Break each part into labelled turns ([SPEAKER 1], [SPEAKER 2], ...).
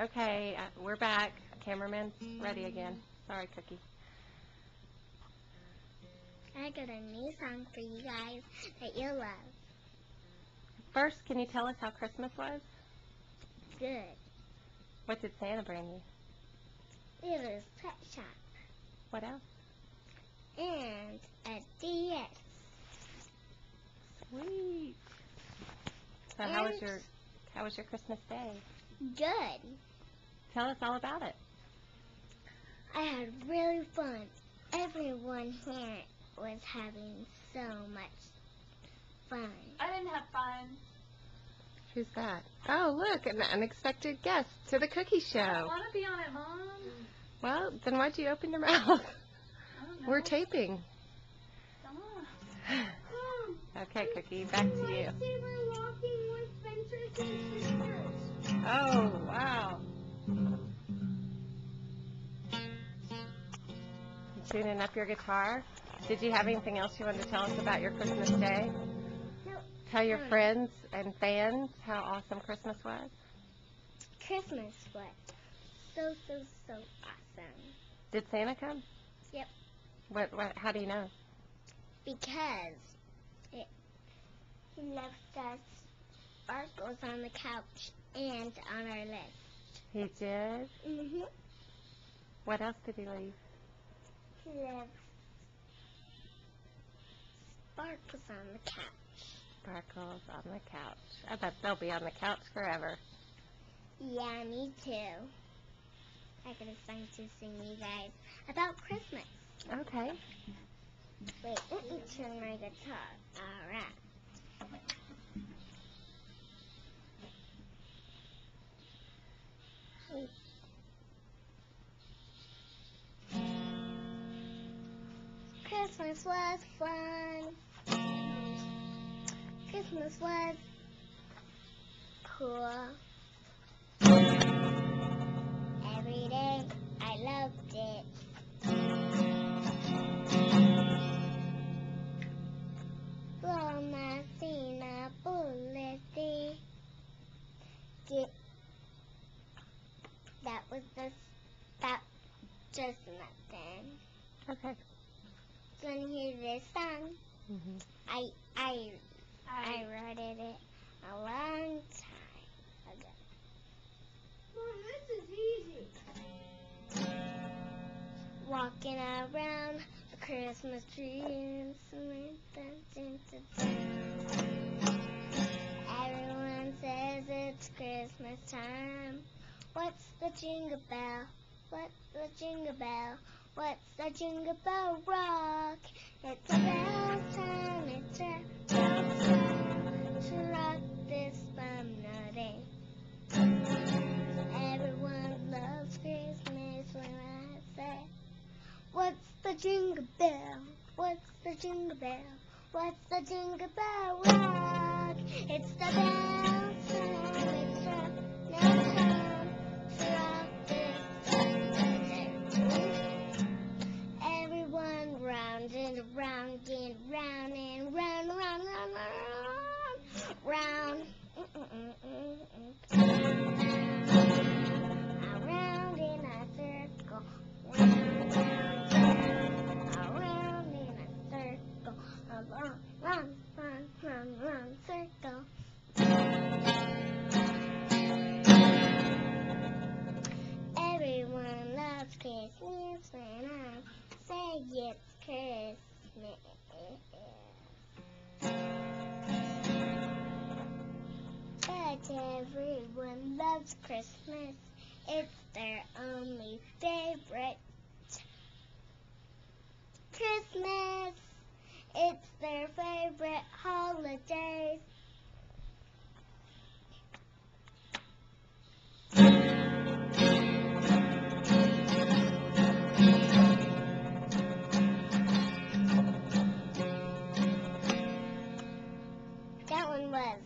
[SPEAKER 1] Okay, we're back. Cameraman's ready again. Sorry, Cookie.
[SPEAKER 2] I got a new song for you guys that you'll love.
[SPEAKER 1] First, can you tell us how Christmas was?
[SPEAKER 2] Good.
[SPEAKER 1] What did Santa bring you?
[SPEAKER 2] It was Pet Shop.
[SPEAKER 1] What else?
[SPEAKER 2] And a DS.
[SPEAKER 1] Sweet. So how was your Christmas day?
[SPEAKER 2] Good.
[SPEAKER 1] Tell us all about it.
[SPEAKER 2] I had really fun. Everyone here was having so much fun.
[SPEAKER 3] I didn't have fun.
[SPEAKER 1] Who's that? Oh, look, an unexpected guest to the Cookie
[SPEAKER 3] I
[SPEAKER 1] Show.
[SPEAKER 3] don't want to be on it, Mom.
[SPEAKER 1] Well, then why'd you open your mouth?
[SPEAKER 3] I don't know.
[SPEAKER 1] We're taping.
[SPEAKER 3] Come on.
[SPEAKER 1] Okay, Cookie, back to you.
[SPEAKER 2] We're walking with Spencer's and sisters.
[SPEAKER 1] Oh, wow. You tuning up your guitar? Did you have anything else you wanted to tell us about your Christmas day?
[SPEAKER 2] Nope.
[SPEAKER 1] Tell your friends and fans how awesome Christmas was?
[SPEAKER 2] Christmas was so awesome.
[SPEAKER 1] Did Santa come?
[SPEAKER 2] Yep.
[SPEAKER 1] How do you know?
[SPEAKER 2] Because he left us sparkles on the couch and on our list.
[SPEAKER 1] He did?
[SPEAKER 2] Mm-hmm.
[SPEAKER 1] What else did he leave?
[SPEAKER 2] He left sparkles on the couch.
[SPEAKER 1] Sparkles on the couch. I bet they'll be on the couch forever.
[SPEAKER 2] Yeah, me too. I got a song to sing you guys about Christmas.
[SPEAKER 1] Okay.
[SPEAKER 2] Wait, let me turn my guitar. Alright. Christmas was fun. Christmas was cool. Every day I loved it. Loma Sina Bulletin. That was just nothing.
[SPEAKER 1] Okay.
[SPEAKER 2] So when you hear this song,
[SPEAKER 1] Mm-hmm.
[SPEAKER 2] I wrote it a long time ago.
[SPEAKER 3] Mom, this is easy.
[SPEAKER 2] Walking around the Christmas tree and everyone says it's Christmas time. What's the jingle bell? What's the jingle bell? What's the jingle bell rock? It's a bell time, it's a bell time to rock this fun day. Everyone loves Christmas when I say, what's the jingle bell? What's the jingle bell? What's the jingle bell rock? It's the bell time, it's a bell time to rock this fun day. Everyone round and round and round and round, round, round, round, round. Around in a circle, round, around in a circle, round, round, circle. Everyone loves Christmas when I say it's Christmas. But everyone loves Christmas. It's their only favorite. Christmas, it's their favorite holiday. That one was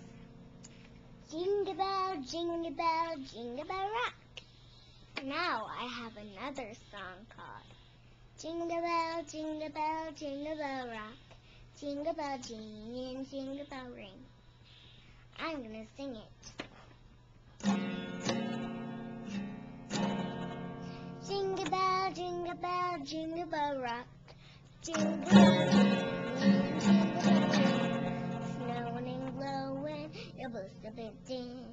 [SPEAKER 2] Jingle Bell, Jingle Bell, Jingle Bell Rock. Now I have another song called Jingle Bell, Jingle Bell, Jingle Bell Rock. Jingle Bell Jing and Jingle Bell Ring. I'm gonna sing it. jingle bell rock. Jingle bell, jingle bell, snowing and glowing, your boots a bit dim.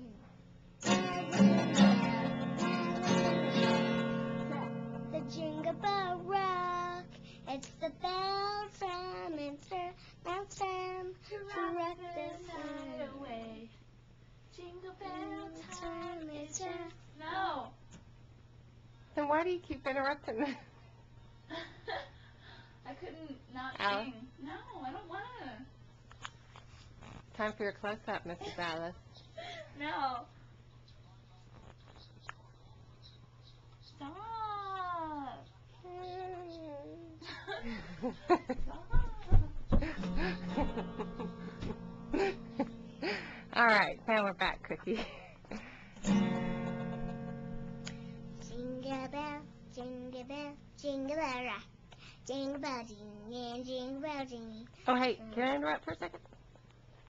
[SPEAKER 2] The jingle bell rock, it's the bell time, it's the bell time to rock the night
[SPEAKER 3] away. Jingle
[SPEAKER 2] bell time, it's the
[SPEAKER 3] No.
[SPEAKER 1] Then why do you keep interrupting me?
[SPEAKER 3] I couldn't not
[SPEAKER 1] Alice?
[SPEAKER 3] sing. No, I don't want to.
[SPEAKER 1] Time for your close-up, Mrs. Alice.
[SPEAKER 3] No. Stop.
[SPEAKER 1] All right, now we're back, Cookie.
[SPEAKER 2] Jingle bell, jingle bell, jingle bell rock. Jingle bell, jing and jingle bell jing.
[SPEAKER 1] Oh, hey, can I interrupt for a second?